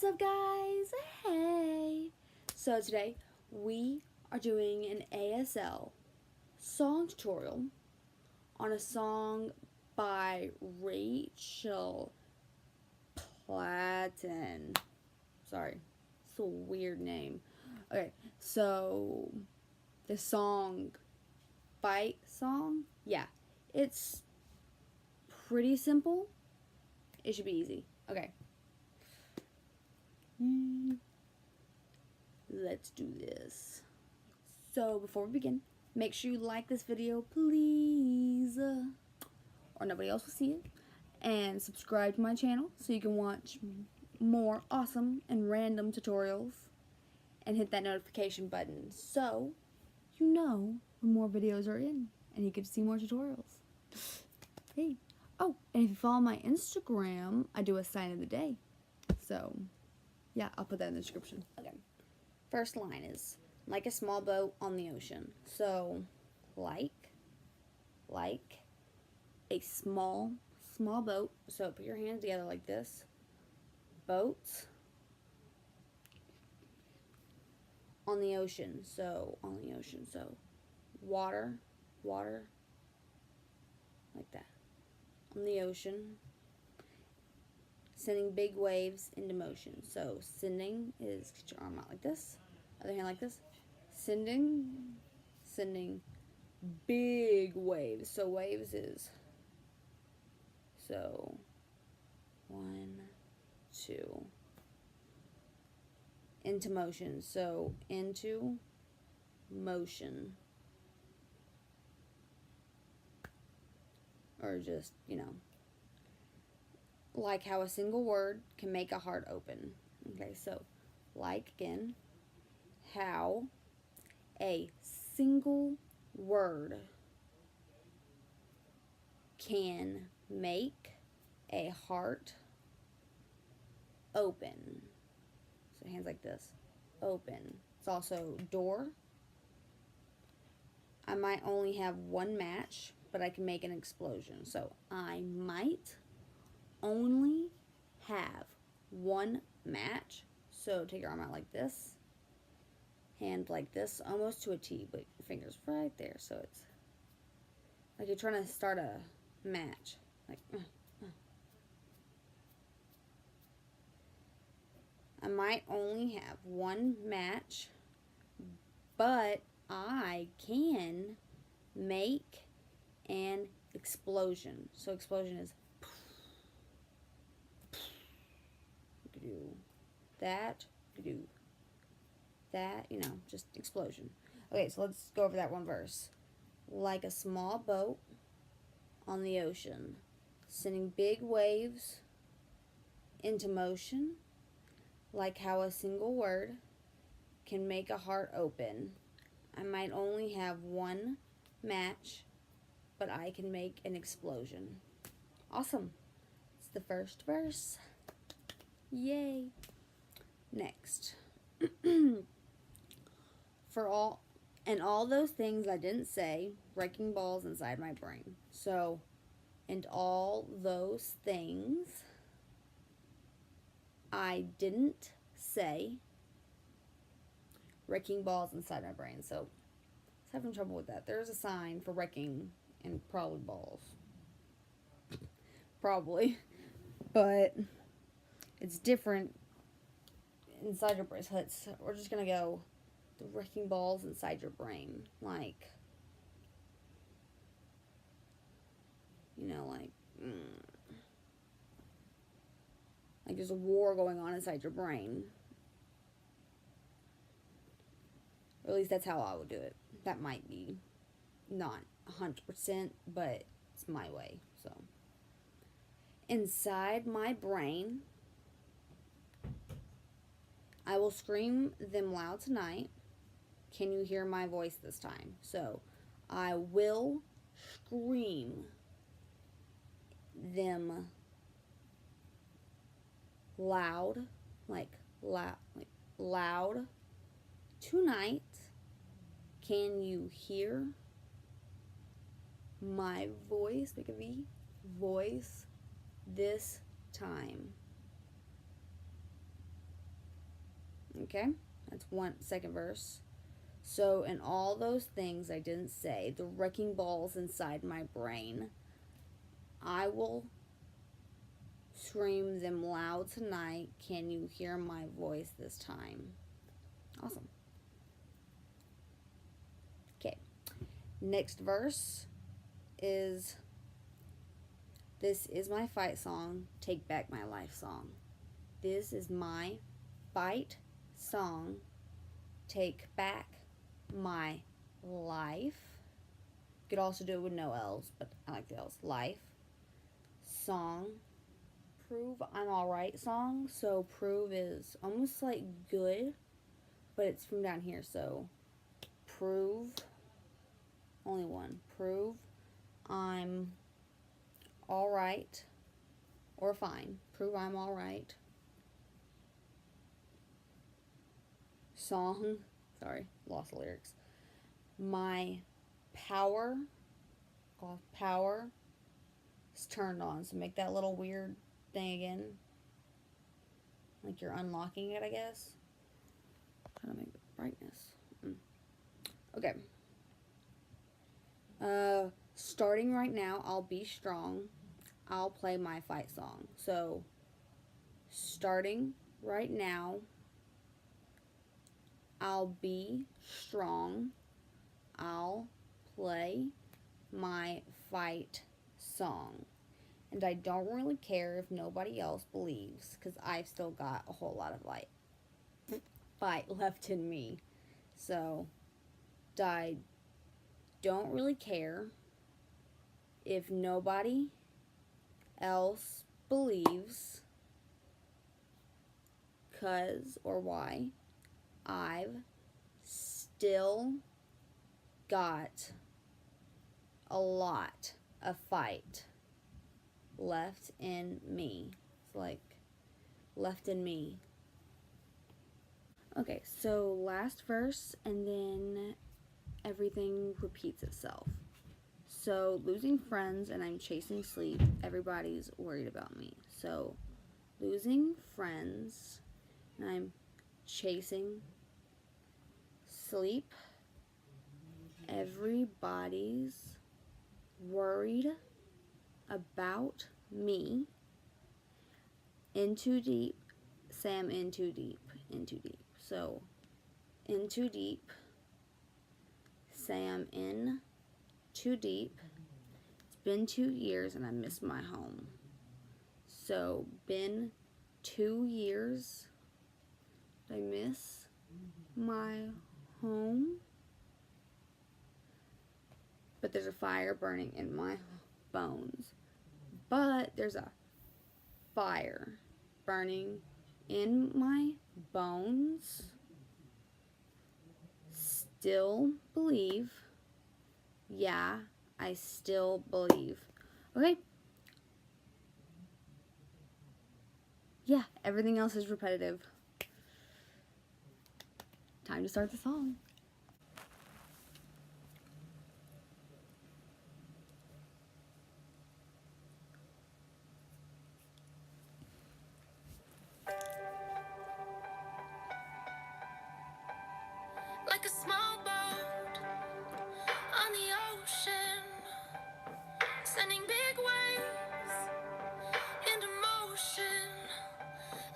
What's up, guys? Hey! So today we are doing an ASL song tutorial on a song by Rachel Platten. Sorry, it's a weird name. Okay, so the song, Fight Song, yeah, it's pretty simple. It should be easy. Okay. Let's do this. So before we begin, make sure you like this video, please, or nobody else will see it, and subscribe to my channel so you can watch more awesome and random tutorials, and hit that notification button so you know when more videos are in and you get to see more tutorials. Hey. Oh, and if you follow my Instagram, I do a sign of the day. So yeah, I'll put that in the description. Okay. First line is like a small boat on the ocean. So like a small boat. So put your hands together like this. Boat on the ocean. So on the ocean. So water like that. On the ocean. Sending big waves into motion. So sending is, get your arm out like this, other hand like this. Sending big waves. So waves is, so 1, 2, into motion. So into motion, or just, like how a single word can make a heart open. Okay, so like again, how a single word can make a heart open. So hands like this, open. It's also door. I might only have one match, but I can make an explosion. So I might only have one match. So take your arm out like this, hand like this, almost to a T, but your fingers right there. So it's like you're trying to start a match. Like, I might only have one match, but I can make an explosion. So explosion is do that, just explosion. Okay, so let's go over that one verse. Like a small boat on the ocean, sending big waves into motion, like how a single word can make a heart open. I might only have one match, but I can make an explosion. Awesome. It's the first verse. Yay. Next. For all those things I didn't say, wrecking balls inside my brain. So, and all those things I didn't say, wrecking balls inside my brain. So, I was having trouble with that. There's a sign for wrecking and probably balls. Probably. But it's different inside your brain. So we're just going to go the wrecking balls inside your brain. Like, like there's a war going on inside your brain. Or at least that's how I would do it. That might be not 100%, but it's my way. So, inside my brain, I will scream them loud tonight. Can you hear my voice this time? So, I will scream them loud, like loud tonight. Can you hear my voice, make a V, voice this time? Okay? That's second verse. So, in all those things I didn't say, the wrecking balls inside my brain, I will scream them loud tonight. Can you hear my voice this time? Awesome. Okay. Next verse is, this is my fight song, take back my life song. This is my fight song, take back my life. You could also do it with no L's, but I like the L's. Life song. Prove I'm alright song. So prove is almost like good, but it's from down here. So prove, only one. Prove I'm alright or fine. Prove I'm alright. Song. Sorry, lost the lyrics. My power is turned on. So make that little weird thing again. Like you're unlocking it, I guess. Trying to make the brightness. Okay. Starting right now, I'll be strong. I'll play my fight song. So, starting right now, I'll be strong. I'll play my fight song. And I don't really care if nobody else believes, because I've still got a whole lot of fight left in me. So, I don't really care if nobody else believes, cause or why I've still got a lot of fight left in me. It's like left in me. Okay, so last verse, and then everything repeats itself. So, losing friends and I'm chasing sleep, everybody's worried about me. So, losing friends and I'm chasing sleep, everybody's worried about me. In too deep, Sam, in too deep, in too deep. So, in too deep, Sam, in too deep. It's been 2 years and I miss my home. So, been 2 years. I miss my home. But there's a fire burning in my bones. But there's a fire burning in my bones. Still believe. Yeah, I still believe. Okay. Yeah, everything else is repetitive. Time to start the song. Like a small boat on the ocean, sending big waves into motion.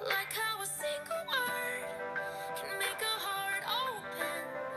Like how a single word can make a heart open.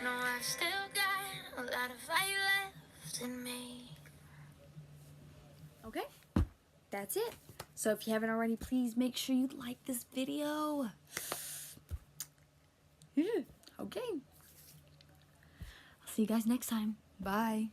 No, I've still got a lot of fight left in me. Okay, that's it. So if you haven't already, please make sure you like this video. Okay. I'll see you guys next time. Bye.